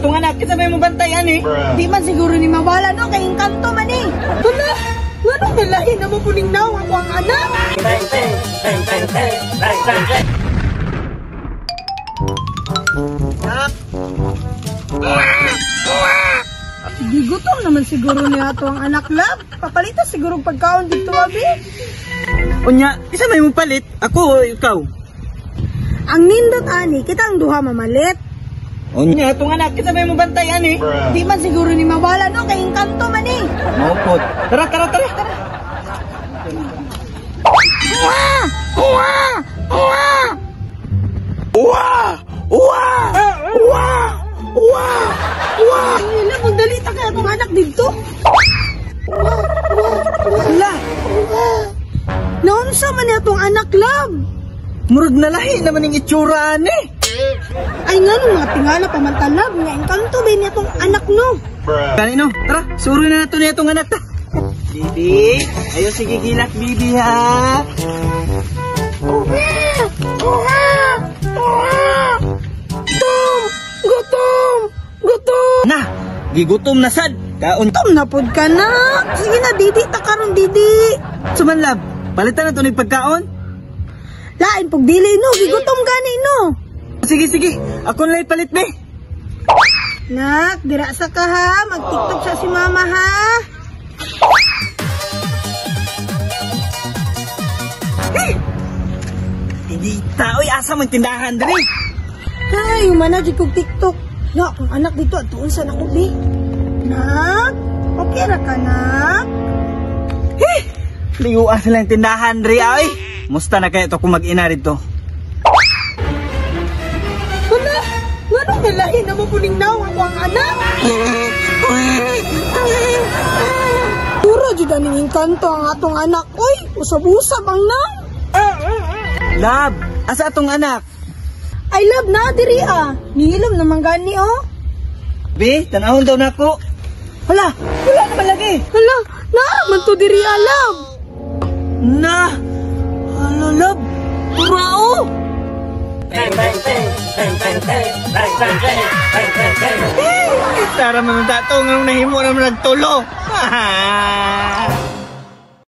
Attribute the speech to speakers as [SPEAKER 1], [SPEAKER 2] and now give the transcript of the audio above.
[SPEAKER 1] atong anak, kita may mabantayan eh.
[SPEAKER 2] Di man siguro ni mawala no, kay engkanto man eh.
[SPEAKER 1] Wala, nga nung nalahin na mapuning naw ako ang anak.
[SPEAKER 2] Gigutom naman siguro niya ato ang anak lab. Papalitas siguro pagkaon dito abi.
[SPEAKER 1] Unya, isa may mong palit, ako o ikaw.
[SPEAKER 2] Ang nindot ani, kita ang duha mamalit.
[SPEAKER 1] Unya, atong anak, kita may mabantayan eh.
[SPEAKER 2] Di man siguro ni mawala no, kay engkanto man eh.
[SPEAKER 1] Maupot. Tara.
[SPEAKER 2] Ila, magdalita kaya itong anak dito. Hala. Naunsa man niya itong anak lab.
[SPEAKER 1] Murag nalahi naman yung itsuraan eh.
[SPEAKER 2] Ay nga nung mga tingala pamantalab, nga engkanto ba niya itong anak no.
[SPEAKER 1] Kanino, tara, suri na nato niya itong anak ta. Bibi, ayo sige gilak bibi ha.
[SPEAKER 2] Gutom!
[SPEAKER 1] Na, gigutom na sad. Kaon.
[SPEAKER 2] Gutom na pod ka na. Sige na, didi, takaron didi.
[SPEAKER 1] Sumanlab, palitan na ito ng pagkaon.
[SPEAKER 2] Lain pag dili no, gigutom gani no.
[SPEAKER 1] Sige, ako na palit be.
[SPEAKER 2] Nak, dira sa ka ha, mag-tiktok sa si mama ha.
[SPEAKER 1] Hindi tao'y asa man tindahan dali.
[SPEAKER 2] Ay, humana di kong tiktok. Na, kung anak dito, at tuon sa ako be. Nak, okay ra ka nak?
[SPEAKER 1] Liwa sila yung tindahan dali ay. Musta na kaya ito kung mag-ina rito?
[SPEAKER 2] Wala, nga nung nalahin na mapuning naw ako ang anak. Puro dyan ang engkanto ang atong anak. Uy, usab-usab ang nang.
[SPEAKER 1] Lab, asa atong anak?
[SPEAKER 2] Ay, love na, diri ah. Nihilom naman gani oh.
[SPEAKER 1] Be, tanahon daw na ako. Hala, wala naman lagi.
[SPEAKER 2] Hala, na, man to diri ah, love.
[SPEAKER 1] Na, hala lab, turao. Tara man tato, nga nahimo naman nagtulo.